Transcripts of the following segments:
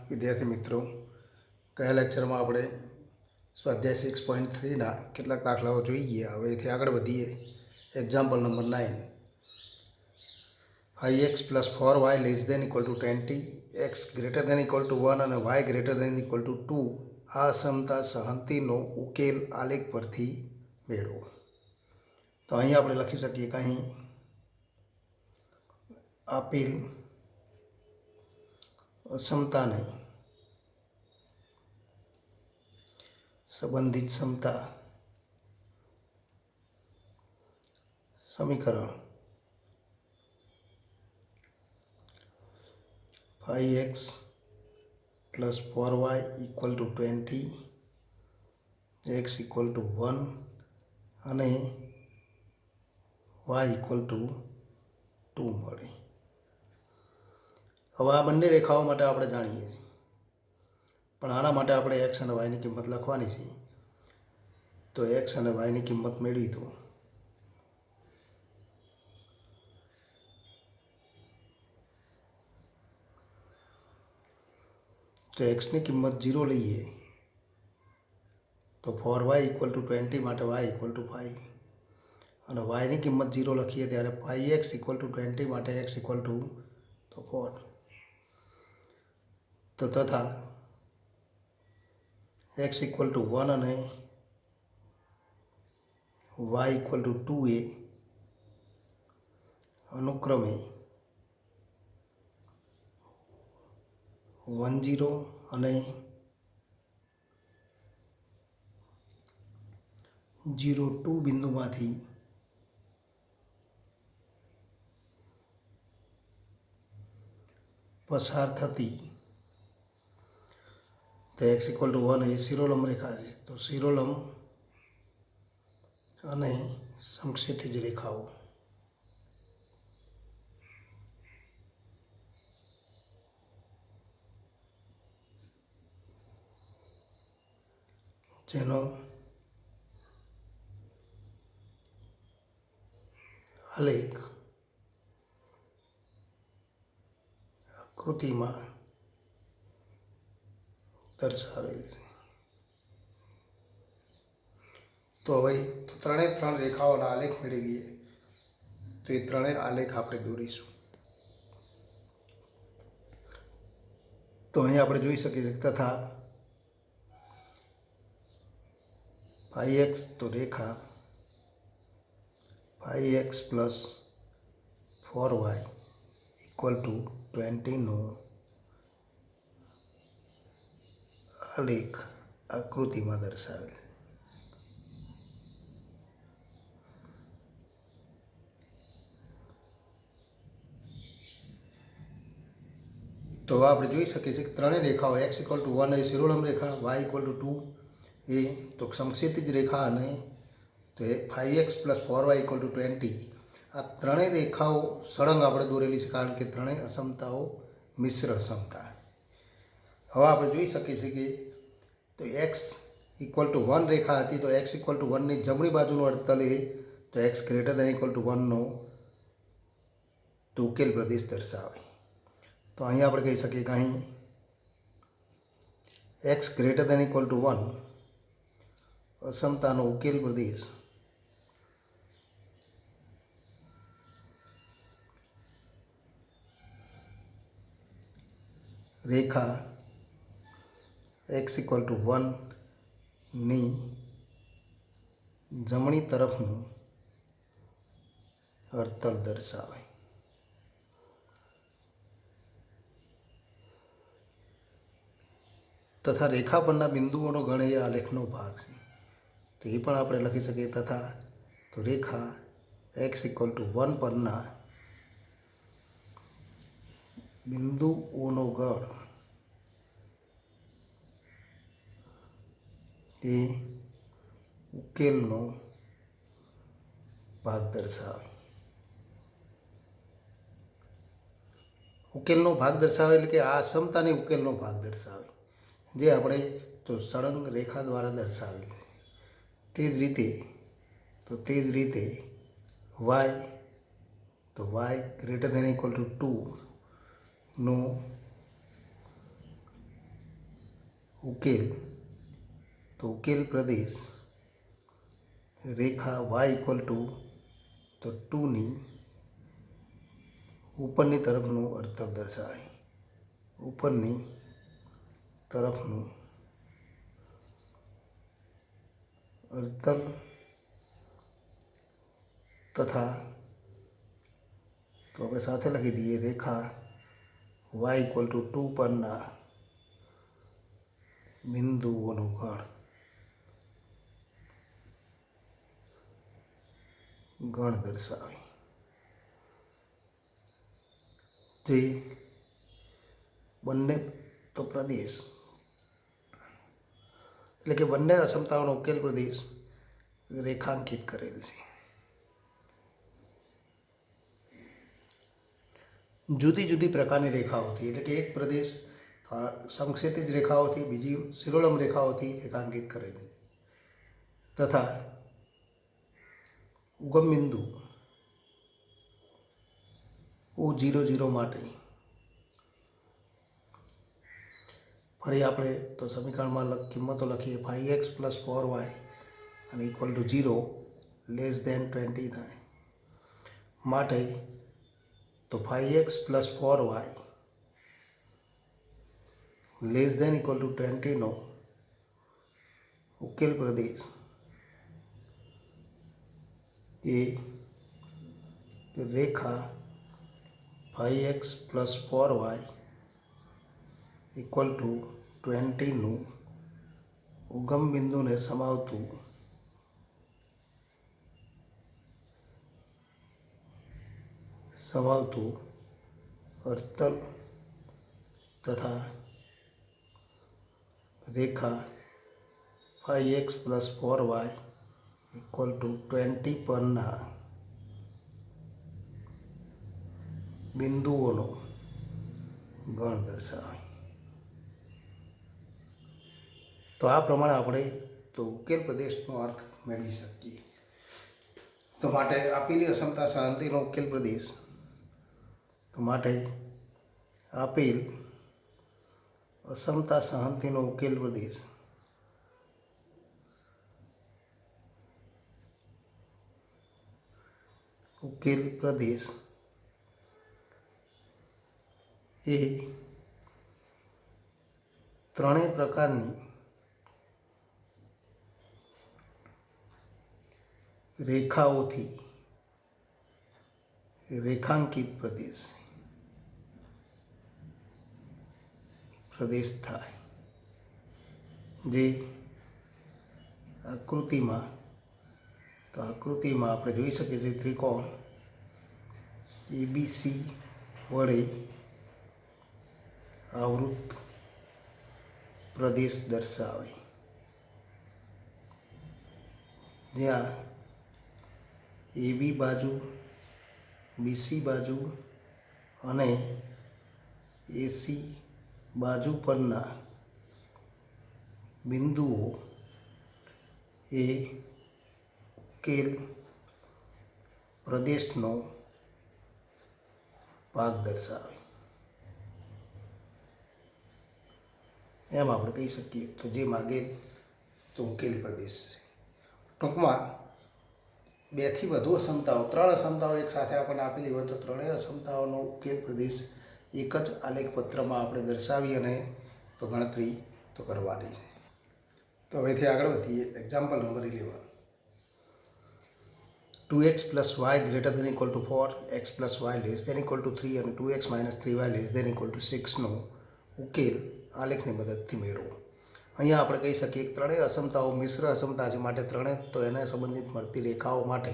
વિદ્યાર્થી મિત્રો, ગયા લેક્ચરમાં આપણે સ્વાધ્યાય 6.3ના કેટલાક દાખલાઓ જોઈ ગયા. હવે એથી આગળ વધીએ. Example number 9. 5x + 4y ≤ 20, x > 1 અને y > 2 આ અસમતા સંહતિનો ઉકેલ આલેખ પરથી મેળવો. તો અહીં આપણે લખી શકીએ કે અહીં આપેલ અસમતાને સંબંધિત સમતા સમીકરણ 5x + 4y = 20, x = 1 અને y = 2 મળે. હવે આ બંને રેખાઓ માટે આપણે જાણીએ છીએ, પણ આના માટે આપણે x અને y ની કિંમત લખવાની છે. તો x અને y ની કિંમત મેળવી દો. તો x ની કિંમત 0 લઈએ તો 4y = 20 માટે y = 5 અને y ની કિંમત 0 લખીએ ત્યારે 5x = 20 માટે x = 4. તો તથા x = 1 અને y = 2 એ અનુક્રમે 10 અને 02 બિંદુમાંથી પસાર થતી. તો x = 1 એ શિરોલંબ રેખા છે. તો શિરોલંબ અને સમક્ષિતિજ રેખાઓ જેનો આલેખ આકૃતિમાં દર્શાવેલ છે. તો હવે ત્રણે ત્રણ રેખાઓના આલેખ મેળવીએ. તો એ ત્રણેય આલેખ આપણે દોરીશું. તો અહીં આપણે જોઈ શકીએ છીએ તથા 5x તો રેખા 5x + 4y = 20 નો આલેખ આકૃતિમાં દર્શાવેલ. તો આપણે જોઈ શકીએ છીએ કે ત્રણેય રેખાઓ x = 1 એ શિરોલંબ રેખા, y = 2 એ તો સમક્ષિતિજ રેખા અને તો 5x + 4y = 20 આ ત્રણેય રેખાઓ સળંગ આપણે દોરેલી છે, કારણ કે ત્રણેય અસમતાઓ મિશ્ર સમતા. હવે આપણે જોઈ શકીએ છીએ કે તો x = 1 રેખા હતી. તો x = 1 ની જમણી બાજુનું અડતલ એ તો x > 1 નો તો ઉકેલ પ્રદેશ દર્શાવે. તો અહીં આપણે કહી શકીએ કે અહીં x > 1 અસમતાનો ઉકેલ પ્રદેશ રેખા x = 1 ની જમણી તરફનું અડતલ દર્શાવે. તથા રેખા પરના બિંદુઓનો ગણ એ આલેખનો ભાગ છે. તો એ પણ આપણે લખી શકીએ. તથા તો રેખા x = 1 પરના બિંદુઓનો ગણ એ ઉકેલનો ભાગ દર્શાવે. ઉકેલનો ભાગ દર્શાવે એટલે કે આ અસમતાની ઉકેલનો ભાગ દર્શાવે, જે આપણે તો સળંગ રેખા દ્વારા દર્શાવેલ છે. તે જ રીતે y તો y > 2 નો ઉકેલ, તો ઉકેલ પ્રદેશ રેખા વાય ઇક્વલ ટુ તો 2ની ઉપરની તરફનું અર્ધક દર્શાવે, ઉપરની તરફનું અર્ધક તથા તો આપણે સાથે લખી દઈએ રેખા વાય ઇક્વલ ટુ 2 પરના બિંદુઓનું ગણ દર્શાવે, જે બંને તો પ્રદેશ એટલે કે બંને અસમતાઓનો ઉકેલ પ્રદેશ રેખાંકિત કરેલ છે. જુદી જુદી પ્રકારની રેખાઓથી એટલે કે એક પ્રદેશ સમક્ષિતિજ રેખાઓથી, બીજી શિરોલંબ રેખાઓથી રેખાંકિત કરેલી તથા ઉગમ બિંદુ O00 માટે ફરી આપણે તો સમીકરણમાં કિંમતો લખીએ 5x + 4y અને ઇક્વલ ટુ 0 લેસ દેન 29 માટે તો 5x + 4y less than equal to 20નો ઉકેલ પ્રદેશ એ રેખા 5x + 4y ઇક્વલ ટુ 20નું ઉગમ બિંદુને સમાવતું અર્ધલ તથા રેખા 5x + 4y ઇક્વલ ટુ 20 પરના બિંદુઓનો ગણ દર્શાવે. તો આ પ્રમાણે આપણે તો ઉકેલ પ્રદેશનો અર્થ મેળવી શકીએ. તો માટે આપેલી અસમતા સહાંતિનો ઉકેલ પ્રદેશ, તો માટે આપેલ અસમતા સહાંતિનો ઉકેલ પ્રદેશ એ ત્રણેય પ્રકારની રેખાઓથી રેખાંકિત પ્રદેશ થાય, જે આકૃતિમાં આપણે જોઈ શકીએ છીએ ત્રિકોણ ABC વડે આવૃત પ્રદેશ દર્શાવે, જ્યાં AB બાજુ, BC બાજુ અને AC બાજુ પરના બિંદુઓ એ ઉકેલ પ્રદેશનો ભાગ દર્શાવે, એમ આપણે કહી શકીએ. તો જે માગે તો ઉકેલ પ્રદેશ છે. ટૂંકમાં 2 થી વધુ અસમતાઓ, 3 અસમતાઓ એક સાથે આપણને આપેલી હોય તો ત્રણેય અસમતાઓનો ઉકેલ પ્રદેશ એક જ આલેખ પત્રમાં આપણે દર્શાવી અને તો ગણતરી તો કરવાની છે. તો હવેથી આગળ વધીએ. Example number 11. 2x + y > 4, x + y <= 3 અને 2x - 3y <= 6નો ઉકેલ આલેખની મદદથી મેળવો. અહીંયા આપણે કહી શકીએ કે ત્રણેય અસમતાઓ મિશ્ર અસમતા છે, માટે ત્રણેય તો એને સંબંધિત મળતી રેખાઓ માટે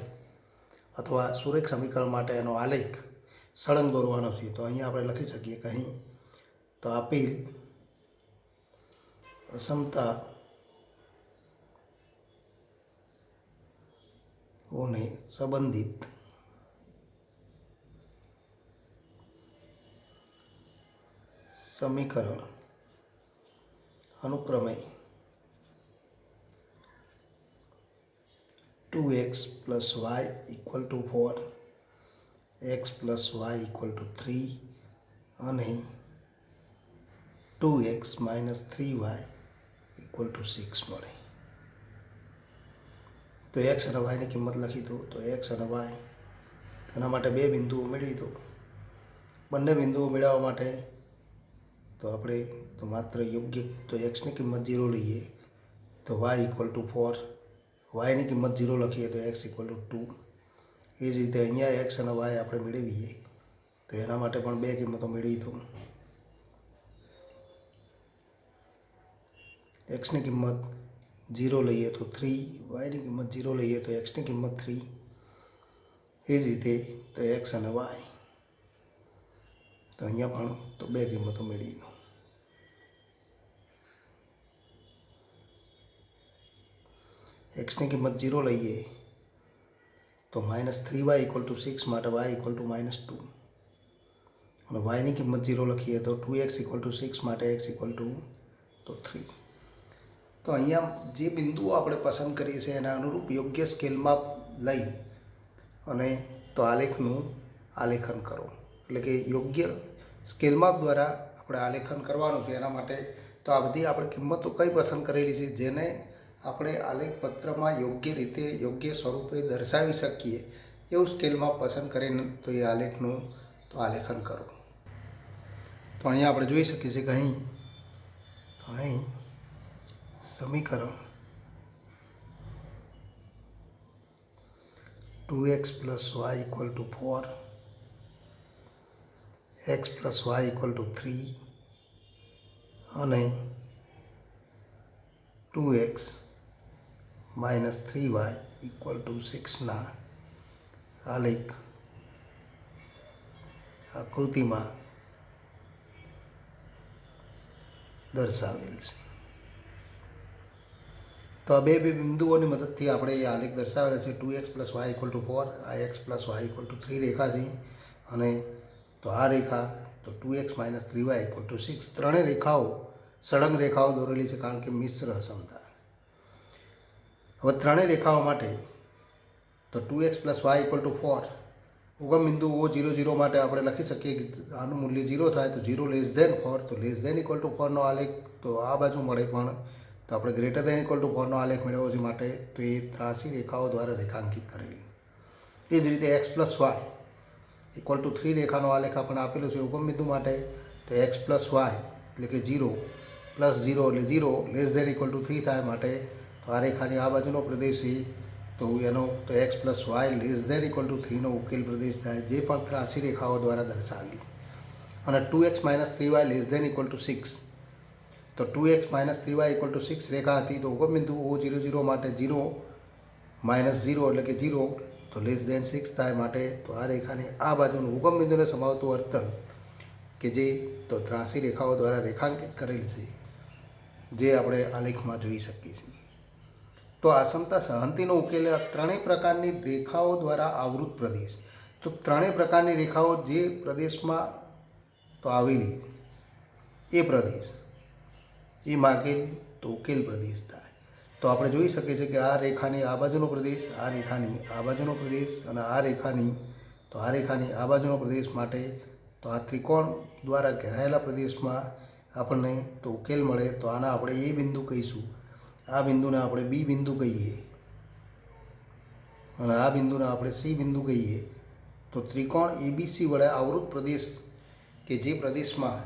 અથવા સુરેખ સમીકરણ માટે એનો આલેખ સળંગ દોરવાનો છે. તો અહીંયા આપણે લખી શકીએ કે અહીં તો આપેલ અસમતાઓને સંબંધિત સમીકરણ અનુક્રમે 2x + y = 4, x + y = 3 અને 2x - 3y ઇક્વલ ટુ 6 મળે. તો એક્સ અને વાયની કિંમત લખી દો. તો એક્સ અને વાય તેના માટે બે બિંદુઓ મેળવી દો. બંને બિંદુઓ મેળવવા માટે તો આપણે તો માત્ર યોગ્ય તો એક્સની કિંમત 0 લઈએ તો વાય ઇક્વલ ટુ 4, વાયની કિંમત 0 લખીએ તો એક્સ ઇક્વલ ટુ 2. એ જ રીતે અહીંયા એક્સ અને વાય આપણે મેળવીએ તો એના માટે પણ બે કિંમતો મેળવી દો. એક્સની કિંમત 0 લઈએ તો 3, વાયની કિંમત 0 લઈએ તો એક્સની કિંમત 3. એ જ રીતે તો એક્સ અને વાય તો અહીંયા પણ તો બે કિંમતો મેળવી દો. એક્સની કિંમત 0 લઈએ તો -3y ઇક્વલ ટુ 6 માટે y ઇક્વલ ટુ -2. અને વાયની કિંમત 0 લખીએ તો 2x ઇક્વલ ટુ 6 માટે x ઇક્વલ ટુ તો 3. તો અહીંયા જે બિંદુઓ આપણે પસંદ કરીએ છીએ એના અનુરૂપ યોગ્ય સ્કેલ માપ લઈ અને તો આલેખનું આલેખન કરો. એટલે કે યોગ્ય સ્કેલ માપ દ્વારા આપણે આલેખન કરવાનું છે. એના માટે તો આ બધી આપણે કિંમતો કઈ પસંદ કરેલી છે જેને આપણે આલેખ પત્રમાં યોગ્ય રીતે યોગ્ય સ્વરૂપે દર્શાવી શકીએ એવું સ્કેલ માપ પસંદ કરીને તો એ આલેખનું તો આલેખન કરો. તો અહીંયા આપણે જોઈ શકીએ છીએ કે અહીં સમીકરણ 2x + y = 4, x + y = 3 અને 2x - 3y = 6 ના આલેખ આકૃતિમાં દર્શાવેલ છે. તો આ બે બિંદુઓની મદદથી આપણે એ આલેખ દર્શાવેલા છે. 2x + y = 4, આ x + y = 3 રેખા છે અને તો આ રેખા તો 2x - 3y = 6. ત્રણેય રેખાઓ સળંગ રેખાઓ દોરેલી છે કારણ કે મિશ્ર સમતા. હવે ત્રણેય રેખાઓ માટે તો 2x + y = 4 ઉગમ બિંદુ O00 માટે આપણે લખી શકીએ કે આનું મૂલ્ય 0 થાય તો 0 <4 તો <= 4 નો આલેખ તો આ બાજુ મળે. પણ તો આપણે <= 4 નો આલેખ મેળવ્યો છે માટે તો એ ત્રાસી રેખાઓ દ્વારા રેખાંકિત કરેલી. એ જ રીતે x + y = 3 રેખાનો આલેખ આપણને આપેલો છે ઉગમ બિંદુ માટે. તો x + y એટલે કે 0 + 0 એટલે 0 <= 3 થાય માટે તો આ રેખાની આ બાજુનો પ્રદેશ છે તો એનો તો x + y <= 3 નો ઉકેલ પ્રદેશ થાય જે પણ ત્રાસી રેખાઓ દ્વારા દર્શાવેલી. અને 2x - 3y <= 6 તો 2x - 3y = 6 રેખા હતી તો ઉગમ બિંદુ O00 માટે 0 - 0 એટલે કે 0 તો <6 થાય માટે તો આ રેખાની આ બાજુનું ઉગમ બિંદુને સમાવતું વર્તુળ કે જે તો ત્રાસી રેખાઓ દ્વારા રેખાંકિત કરેલ છે જે આપણે આલેખમાં જોઈ શકીએ છીએ. તો અસમતા સહંતિનો ઉકેલ ત્રણેય પ્રકારની રેખાઓ દ્વારા આવૃત પ્રદેશ. તો ત્રણેય પ્રકારની રેખાઓ જે પ્રદેશમાં તો આવેલી એ પ્રદેશ એ માગેલ તો ઉકેલ પ્રદેશ થાય. તો આપણે જોઈ શકીએ છીએ કે આ રેખાની આ બાજુનો પ્રદેશ, આ રેખાની આ બાજુનો પ્રદેશ અને આ રેખાની આ બાજુનો પ્રદેશ માટે તો આ ત્રિકોણ દ્વારા ઘેરાયેલા પ્રદેશમાં આપણને તો ઉકેલ મળે. તો આના આપણે એ બિંદુ કહીશું, આ બિંદુને આપણે બી બિંદુ કહીએ અને આ બિંદુને આપણે સી બિંદુ કહીએ. તો ત્રિકોણ ABC વડે આવૃત પ્રદેશ કે જે પ્રદેશમાં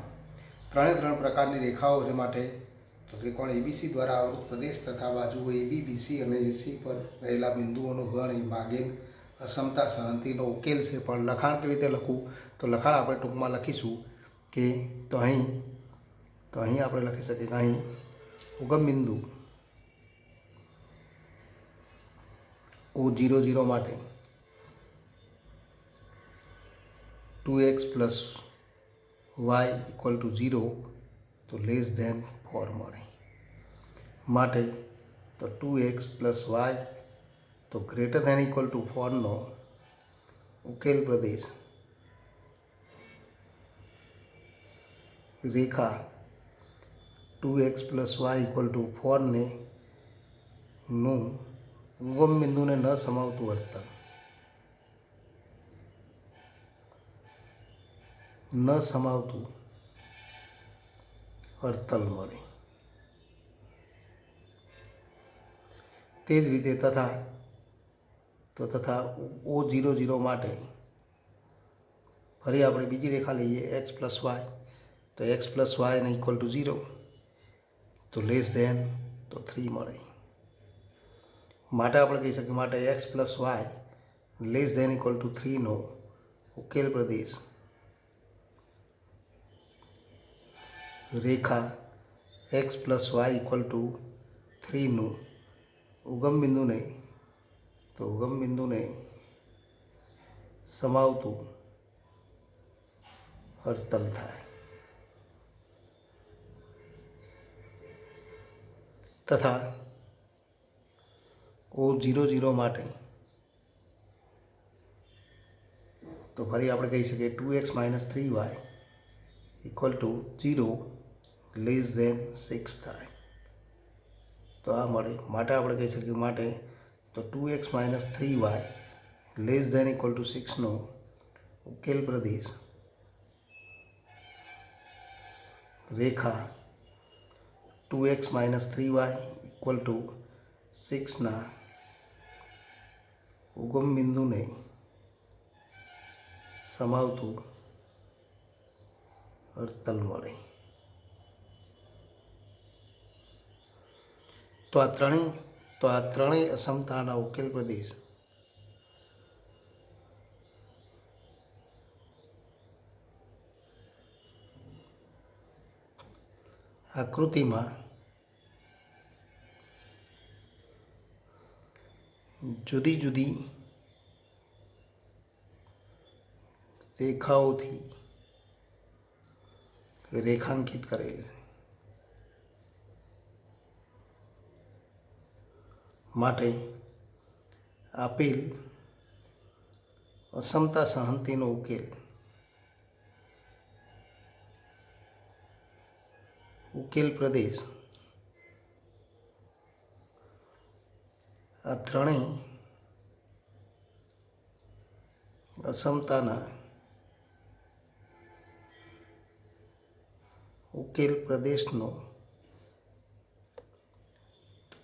ત્રણ પ્રકારની રેખાઓ છે માટે તો ત્રિકોણ ABC દ્વારા આવૃત પ્રદેશ તથા બાજુઓ AB, BC અને AC પર રહેલા બિંદુઓનો ગણ એ માગેલ અસમતા સહંતિનો ઉકેલ છે. પણ લખાણ કેવી રીતે લખવું તો લખાણ આપણે ટૂંકમાં લખીશું કે તો અહીં આપણે લખી શકીએ કે અહીં ઉગમ બિંદુ O00 માટે 2x + y = 0 તો <4 મળે માટે તો 2x + y તો <= 4 નો ઉકેલ પ્રદેશ રેખા 2x + y = 4 ને નું ઉગમ બિંદુને ન સમાવતું વર્તુળ મળે. તે જ રીતે તથા O00 માટે ફરી આપણે બીજી રેખા લઈએ x પ્લસ વાય, તો x પ્લસ વાય ને ઇક્વલ ટુ 0, તો લેસ ધેન તો 3 મળે. માટે આપણે કહી શકીએ માટે x plus Y less than equal to 3નો ઉકેલ પ્રદેશ રેખા x plus Y equal to 3નું ઉગમ બિંદુને સમાવતું અર્તલ થાય. તથા O00 માટે તો ફરી આપણે કહી શકીએ 2x minus 3y equal to 0 less than 6 થાય. તો આ મળે. માટે આપણે કહી શકીએ માટે તો 2x minus 3y less than equal to 6નો ઉકેલ પ્રદેશ રેખા 2x minus 3y equal to 6ના ઉગમ બિંદુને સમાવતું અર્તલ મળે. તો આ ત્રણેય અસમતાના ઉકેલ પ્રદેશ આકૃતિમાં જુદી જુદી રેખાઓથી રેખાંકિત કરેલી છે. માટે આપેલ અસમતા સહનતીનો ઉકેલ પ્રદેશ આ ત્રણેય અસમતાના ઉકેલ પ્રદેશનો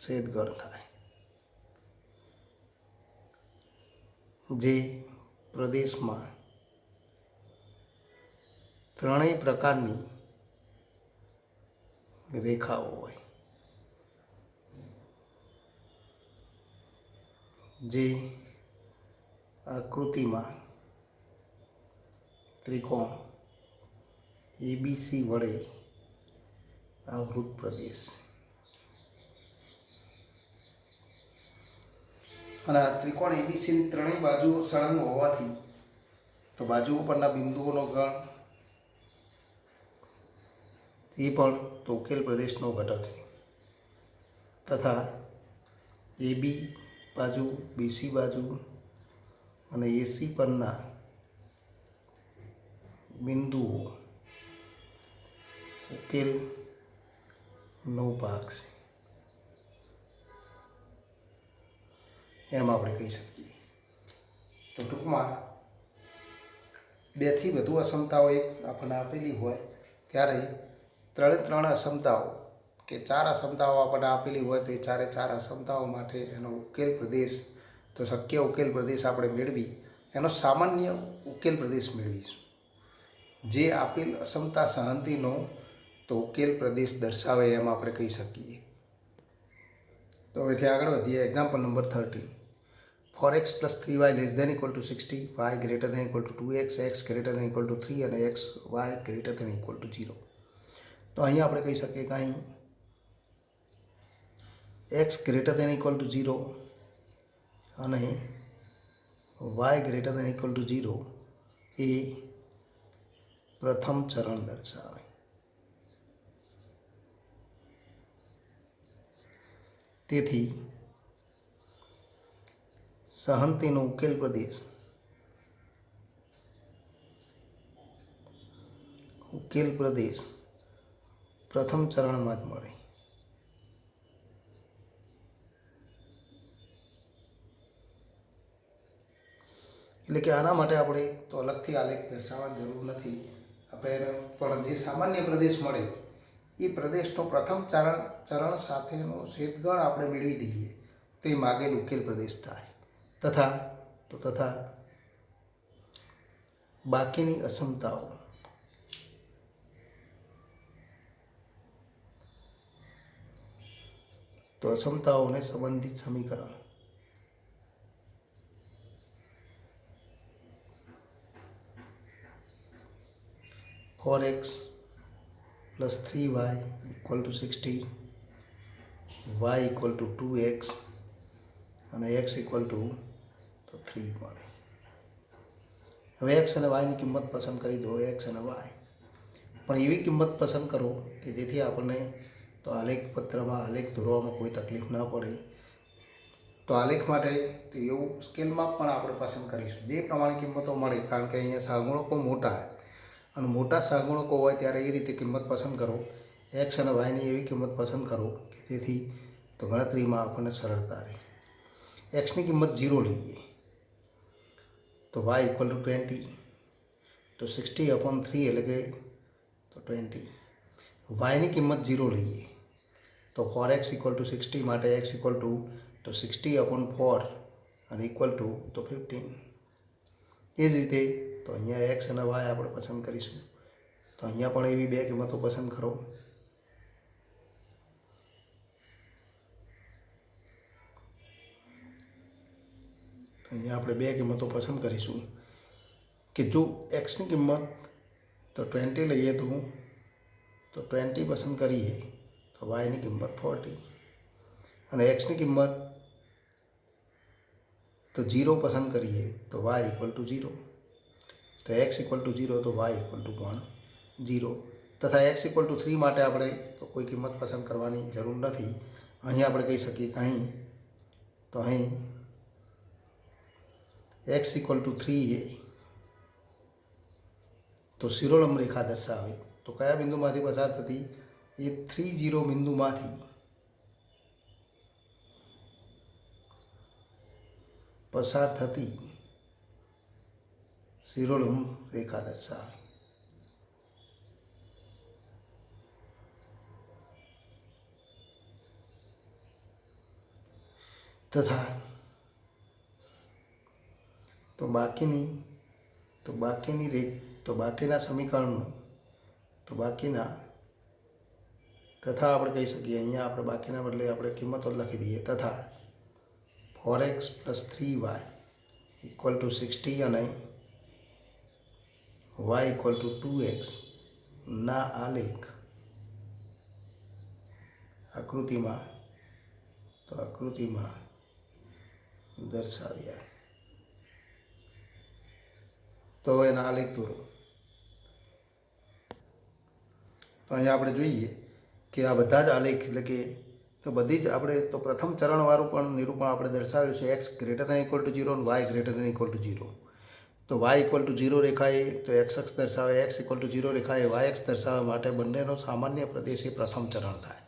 છેદગણ થાય. જે પ્રદેશમાં ત્રણેય પ્રકારની રેખાઓ હોય, જે આકૃતિમાં ત્રિકોણ ABC વડે આવૃત પ્રદેશ. અને આ ત્રિકોણ ABCની ત્રણેય બાજુઓ સળંગ હોવાથી તો બાજુઓ પરના બિંદુઓનો ગણ એ પણ તો ઉકેલ પ્રદેશનો ઘટક છે. તથા AB બાજુ, BC બાજુ અને AC પરના બિંદુઓ ઉકેલનો ભાગ છે એમ આપણે કહી શકીએ. તો ટૂંકમાં 2 થી વધુ અસમતાઓ એક આપણને આપેલી હોય ત્યારે ત્રણ અસમતાઓ કે 4 અસમતાઓ આપણને આપેલી હોય તો એ 4 અસમતાઓ માટે એનો ઉકેલ પ્રદેશ તો શક્ય ઉકેલ પ્રદેશ આપણે મેળવી એનો સામાન્ય ઉકેલ પ્રદેશ મેળવીશું, જે આપેલ અસમતા સહનતીનો તો ઉકેલ પ્રદેશ દર્શાવે એમ આપણે કહી શકીએ. તો હવેથી આગળ વધીએ. Example number 13. 4x plus 3y less than equal to 60, y greater than equal to 2x, x greater than equal to 3 અને x y greater than equal to 0. તો અહીંયા આપણે કહી શકીએ કે અહીં x greater than equal to 0 અને y greater than equal to 0 એ પ્રથમ ચરણ દર્શાવે. તેથી સહનતીનો ઉકેલ પ્રદેશ પ્રથમ ચરણમાં જ મળે. એટલે કે આના માટે આપણે તો અલગથી આલેખ દર્શાવવાની જરૂર નથી. આપણે પણ જે સામાન્ય પ્રદેશ મળે એ પ્રદેશનો પ્રથમ ચરણ સાથેનો છેદગણ આપણે મેળવી દઈએ तो ये मांगेल उकेल प्रदेश थाय। तथा तथा बाकीनी असमताओं तो असमताओं ने संबंधित समीकरण four x plus 3y equal to 60 y equal to 2x અને x ઇક્વલ ટુ તો 3 મળે। હવે x અને y ની કિંમત પસંદ કરી દો, x અને y, પણ એવી કિંમત પસંદ કરો કે જેથી આપણને તો આલેખ પત્રમાં આલેખ દોરવામાં કોઈ તકલીફ ન પડે। તો આલેખ માટે તો એવું સ્કેલ માપ પણ આપણે પસંદ કરીશું જે પ્રમાણે કિંમતો મળે, કારણ કે અહીંયા સહગુણકો મોટા અને મોટા સહગુણકો હોય ત્યારે એ રીતે કિંમત પસંદ કરો। x અને y ની એવી કિંમત પસંદ કરો કે જેથી તો ગણતરીમાં આપણને સરળતા રહે। एक्स की किंमत 0 लीए तो y इक्वल टू 20 तो 60/3 एट के तो 20। y की किंमत 0 लीए तो 4x इक्वल टू 60 माटे x इक्वल टू तो 60/4 और इक्वल टू तो 15। એ જ રીતે તો અહીંયા x અને y આપણે પસંદ કરીશું। તો અહીંયા પણ એવી બે કિંમતો પસંદ કરો। અહીંયા આપણે બે કિંમતો પસંદ કરીશું કે જો x ની કિંમત તો 20 લઈએ તો 20 પસંદ કરીએ તો y ની કિંમત 40 અને x ની કિંમત તો 0 પસંદ કરીએ તો y ઇક્વલ ટુ 0 તો x ઇક્વલ ટુ 0 તો y ઇક્વલ ટુ પણ 0 તથા x ઇક્વલ ટુ 3 માટે આપણે તો કોઈ કિંમત પસંદ કરવાની જરૂર નથી। અહીં આપણે કહી શકીએ કે અહીં તો અહીં x इक्वल टू 3 है तो शिरोलंब रेखा दर्शावे तो क्या बिंदु में पसार थी ये 30 बिंदु में पसार थती शिरोलंब रेखा दर्शावे। तथा तो बाकीना समीकरण तो बाकीना तथा આપણે કહી શકીએ અહીંયા આપણે બાકીના બદલે આપણે કિંમતો લખી દઈએ। તથા 4x + 3y ઇક્વલ ટુ 60 અને y ઇક્વલ ટુ 2x ના આલેખ આકૃતિમાં દર્શાવ્યા। તો એના આલેખ દોરો। તો અહીંયા આપણે જોઈએ કે આ બધા જ આલેખ એટલે કે તો બધી જ આપણે તો પ્રથમ ચરણવાળું પણ નિરૂપણ આપણે દર્શાવેલું છે x greater than equal to 0 અને y greater than equal to 0। તો y ઇક્વલ ટુ 0 રેખાએ તો x અક્ષ દર્શાવે, x ઇક્વલ ટુ 0 રેખાએ y અક્ષ દર્શાવવા માટે બંનેનો સામાન્ય પ્રદેશ એ પ્રથમ ચરણ થાય।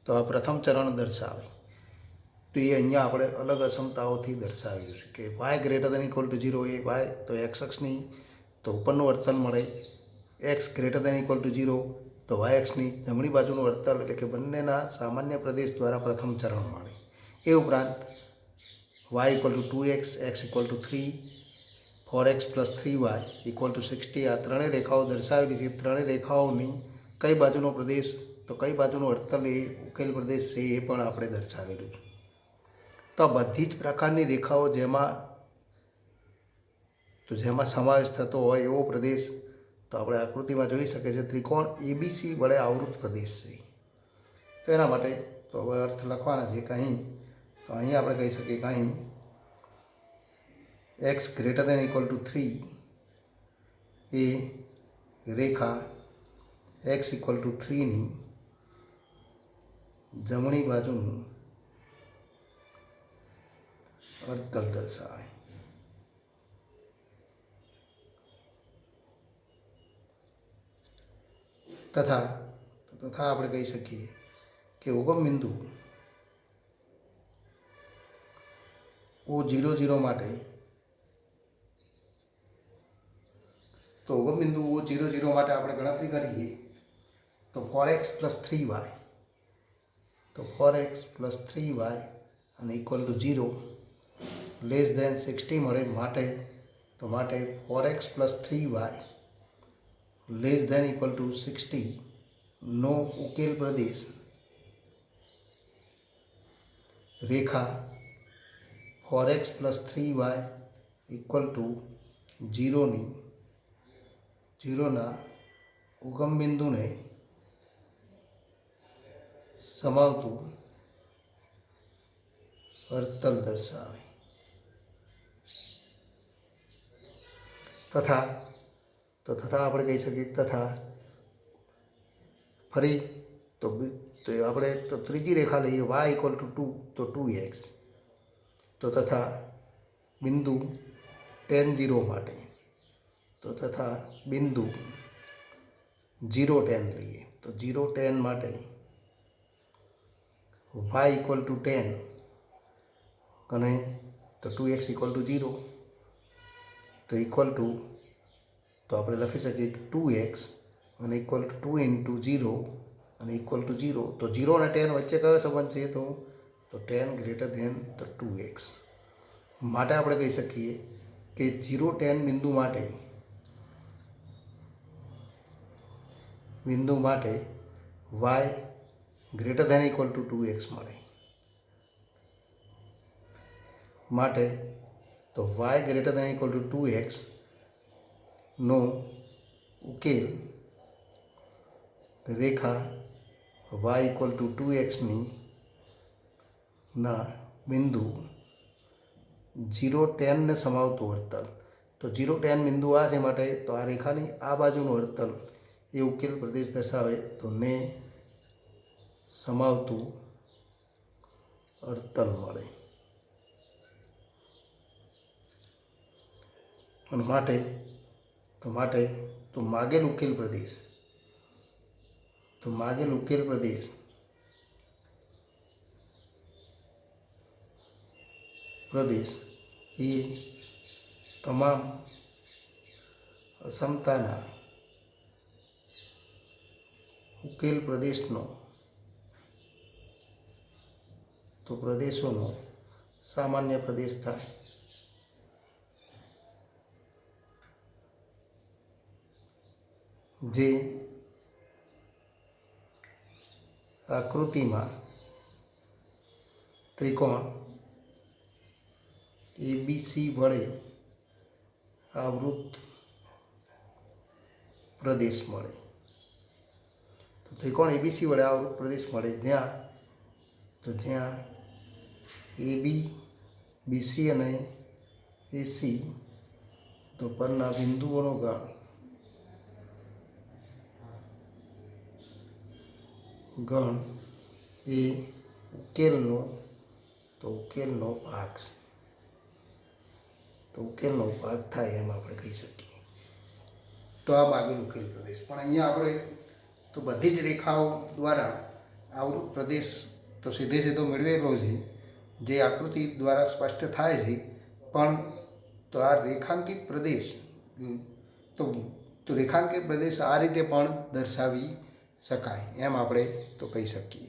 તો આ પ્રથમ ચરણ દર્શાવે તો એ અહીંયા આપણે અલગ અસમતાઓથી દર્શાવેલું છે કે y greater than equal to 0 A y તો x અક્ષની તો ઉપરનું વર્તન મળે, x greater than equal to 0 તો y અક્ષની જમણી બાજુનું વર્તન એટલે કે બંનેના સામાન્ય પ્રદેશ દ્વારા પ્રથમ ચરણ મળે। એ ઉપરાંત y equal to 2x, x equal to 3, 4x + 3y equal to 60 આ ત્રણેય રેખાઓ દર્શાવેલી છે। ત્રણેય રેખાઓની કઈ બાજુનો પ્રદેશ તો કઈ બાજુનું વર્તન એ ઉકેલ પ્રદેશ છે એ પણ આપણે દર્શાવેલું છે। તો આ બધી જ પ્રકારની રેખાઓ જેમાં સમાવેશ થતો હોય એવો પ્રદેશ તો આપણે આકૃતિમાં જોઈ શકીએ છીએ ત્રિકોણ ABC વડે આવૃત પ્રદેશ છે। તો એના માટે તો હવે અર્થ લખવાના છે કે અહીં તો અહીં આપણે કહી શકીએ કે અહીં x greater than equal to 3 એ રેખા x ઇક્વલ ટુ 3ની જમણી બાજુનું વર્તન દર્શાવે। તથા આપણે કહી શકીએ કે ઉગમ બિંદુ O00 માટે તો ઉગમ બિંદુ O00 માટે આપણે ગણતરી કરીએ તો 4x + 3y તો 4x + 3y અને ઇક્વલ ટુ 0 લેસ દેન 60 મળે માટે 4x plus 3y less than equal to 60 નો ઉકેલ પ્રદેશ રેખા 4x plus 3y equal to 0ના ઉગમ બિંદુને સમાવતું વર્તલ દર્શાવે તથા આપણે કહી શકીએ તથા ફરી તો આપણે તો ત્રીજી રેખા લઈએ y ઇક્વલ ટુ 2 તો 2x તો તથા બિંદુ tan 0 માટે તો તથા બિંદુ 0 tan લઈએ તો 0 tan માટે y ઇક્વલ ટુ 10 અને તો 2x ઇક્વલ ટુ 0 તો ઇક્વલ ટુ તો આપણે લખી શકીએ 2x અને ઇક્વલ ટુ 2 ઇન્ટુ 0 અને ઇક્વલ ટુ 0 તો 0 અને 10 વચ્ચે કયો સંબંધ છે તો 10 ગ્રેટર ધેન તો 2x માટે આપણે કહી શકીએ કે 0 10 બિંદુ માટે y greater than equal to 2x મળે માટે તો y greater than equal to 2x નો ઉકેલ રેખા y ઇક્વલ ટુ 2x ના બિંદુ 0 10 ને સમાવતું વર્તલ તો 0 10 બિંદુ આ છે માટે તો આ રેખાની આ બાજુનું વર્તલ એ ઉકેલ પ્રદેશ દર્શાવે તો ને સમાવતું વર્તલ મળે અને માટે માગેલ ઉકેલ પ્રદેશ એ તમામ અસમતાના ઉકેલ પ્રદેશોનો સામાન્ય પ્રદેશ થાય જે આકૃતિમાં ત્રિકોણ ABC વડે આવૃત પ્રદેશ મળે તો ત્રિકોણ ABC વડે આવૃત પ્રદેશ મળે જ્યાં AB BC અને AC તો પરના બિંદુઓનો ગણ એ ઉકેલનો ભાગ છે તો ઉકેલનો ભાગ થાય એમ આપણે કહી શકીએ તો આ માગેલ ઉકેલ પ્રદેશ પણ અહીંયા આપણે તો બધી જ રેખાઓ દ્વારા આવૃત પ્રદેશ તો સીધો મેળવેલો છે જે આકૃતિ દ્વારા સ્પષ્ટ થાય છે પણ તો આ રેખાંકિત પ્રદેશ તો રેખાંકિત પ્રદેશ આ રીતે પણ દર્શાવી શકાય એમ આપણે તો કહી શકીએ.